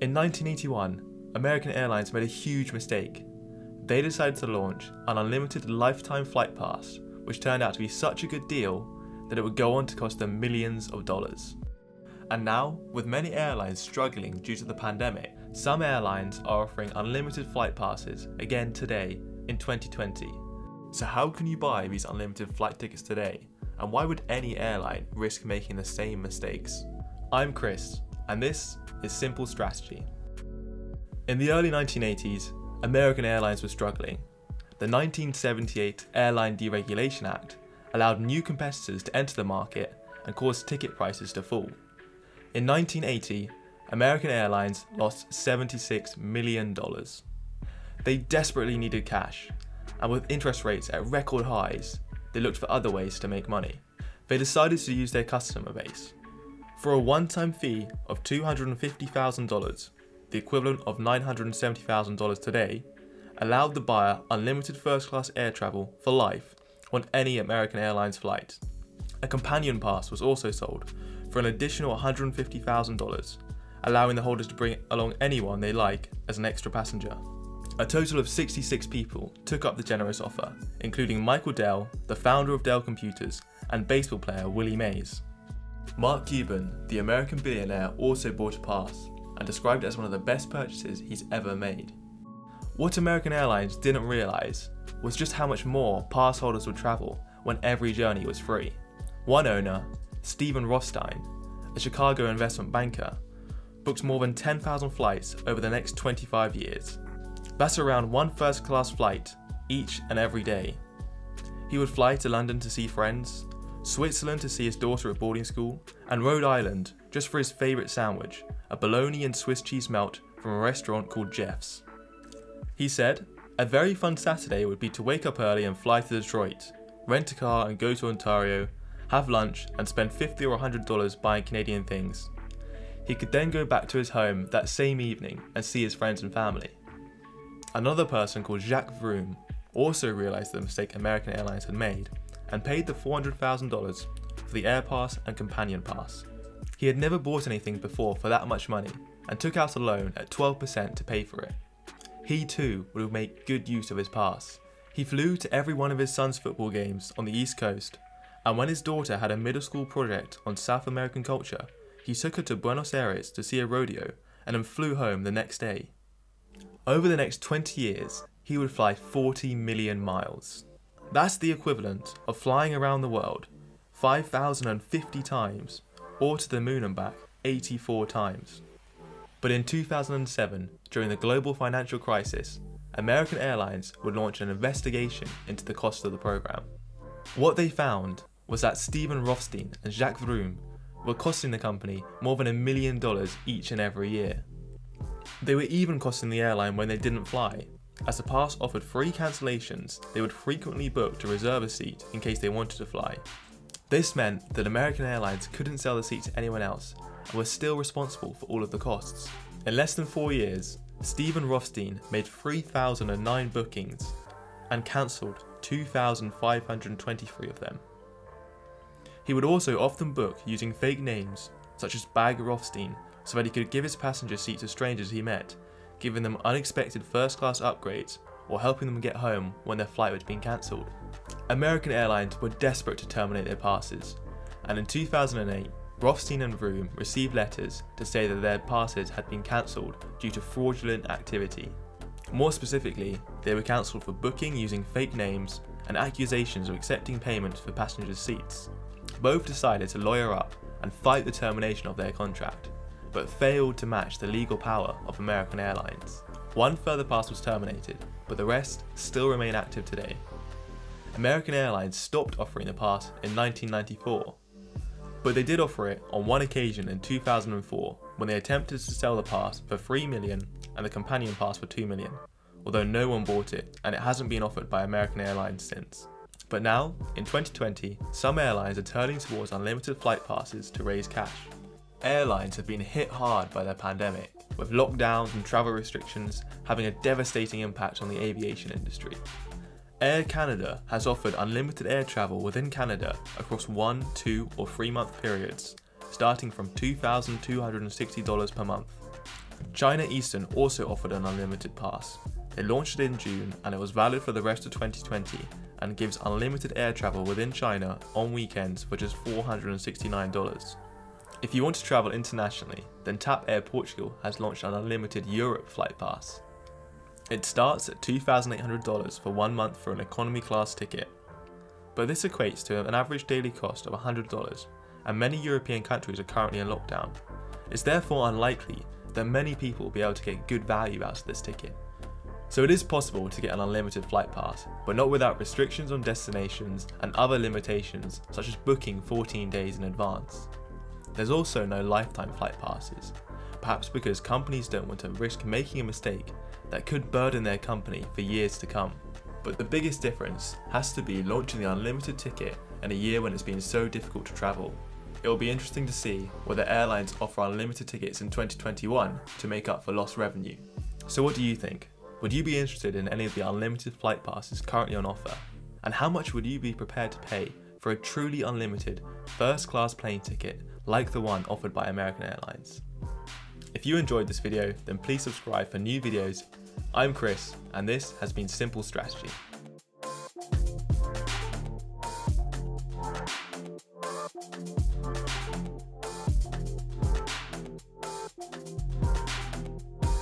In 1981, American Airlines made a huge mistake. They decided to launch an unlimited lifetime flight pass, which turned out to be such a good deal that it would go on to cost them millions of dollars. And now, with many airlines struggling due to the pandemic, some airlines are offering unlimited flight passes again today in 2020. So how can you buy these unlimited flight tickets today? And why would any airline risk making the same mistakes? I'm Chris, and this is Simple Strategy. In the early 1980s, American Airlines was struggling. The 1978 Airline Deregulation Act allowed new competitors to enter the market and caused ticket prices to fall. In 1980, American Airlines lost $76 million. They desperately needed cash, and with interest rates at record highs, they looked for other ways to make money. They decided to use their customer base. For a one-time fee of $250,000, the equivalent of $970,000 today, allowed the buyer unlimited first-class air travel for life on any American Airlines flight. A companion pass was also sold for an additional $150,000, allowing the holders to bring along anyone they like as an extra passenger. A total of 66 people took up the generous offer, including Michael Dell, the founder of Dell Computers, and baseball player Willie Mays. Mark Cuban, the American billionaire, also bought a pass and described it as one of the best purchases he's ever made. What American Airlines didn't realise was just how much more pass holders would travel when every journey was free. One owner, Stephen Rothstein, a Chicago investment banker, booked more than 10,000 flights over the next 25 years. That's around one first-class flight each and every day. He would fly to London to see friends, Switzerland to see his daughter at boarding school, and Rhode Island just for his favourite sandwich, a bologna and Swiss cheese melt from a restaurant called Jeff's. He said, "A very fun Saturday would be to wake up early and fly to Detroit, rent a car and go to Ontario, have lunch and spend $50 or $100 buying Canadian things. He could then go back to his home that same evening and see his friends and family." Another person called Jacques Vroom also realised the mistake American Airlines had made and paid the $400,000 for the AirPass and Companion Pass. He had never bought anything before for that much money and took out a loan at 12% to pay for it. He too would make good use of his pass. He flew to every one of his son's football games on the East Coast, and when his daughter had a middle school project on South American culture, he took her to Buenos Aires to see a rodeo and then flew home the next day. Over the next 20 years, he would fly 40 million miles. That's the equivalent of flying around the world 5,050 times, or to the moon and back 84 times. But in 2007, during the global financial crisis, American Airlines would launch an investigation into the cost of the program. What they found was that Stephen Rothstein and Jacques Vroom were costing the company more than $1 million each and every year. They were even costing the airline when they didn't fly. As the pass offered free cancellations, they would frequently book to reserve a seat in case they wanted to fly. This meant that American Airlines couldn't sell the seat to anyone else and was still responsible for all of the costs. In less than 4 years, Stephen Rothstein made 3,009 bookings and cancelled 2,523 of them. He would also often book using fake names such as Bag Rothstein so that he could give his passenger seat to strangers he met, giving them unexpected first-class upgrades or helping them get home when their flight had been cancelled. American Airlines were desperate to terminate their passes, and in 2008, Rothstein and Vroom received letters to say that their passes had been cancelled due to fraudulent activity. More specifically, they were cancelled for booking using fake names and accusations of accepting payments for passengers' seats. Both decided to lawyer up and fight the termination of their contract, but failed to match the legal power of American Airlines. One further pass was terminated, but the rest still remain active today. American Airlines stopped offering the pass in 1994, but they did offer it on one occasion in 2004 when they attempted to sell the pass for $3 million and the companion pass for $2 million, although no one bought it and it hasn't been offered by American Airlines since. But now, in 2020, some airlines are turning towards unlimited flight passes to raise cash. Airlines have been hit hard by the pandemic, with lockdowns and travel restrictions having a devastating impact on the aviation industry. Air Canada has offered unlimited air travel within Canada across 1, 2 or 3 month periods, starting from $2,260 per month. China Eastern also offered an unlimited pass. They launched it in June and it was valid for the rest of 2020 and gives unlimited air travel within China on weekends for just $469. If you want to travel internationally, then TAP Air Portugal has launched an unlimited Europe flight pass. It starts at $2,800 for 1 month for an economy class ticket. But this equates to an average daily cost of $100, and many European countries are currently in lockdown. It's therefore unlikely that many people will be able to get good value out of this ticket. So it is possible to get an unlimited flight pass, but not without restrictions on destinations and other limitations such as booking 14 days in advance. There's also no lifetime flight passes, perhaps because companies don't want to risk making a mistake that could burden their company for years to come. But the biggest difference has to be launching the unlimited ticket in a year when it's been so difficult to travel. It will be interesting to see whether airlines offer unlimited tickets in 2021 to make up for lost revenue. So what do you think? Would you be interested in any of the unlimited flight passes currently on offer? And how much would you be prepared to pay for a truly unlimited first-class plane ticket like the one offered by American Airlines? If you enjoyed this video, then please subscribe for new videos. I'm Chris, and this has been Simple Strategy.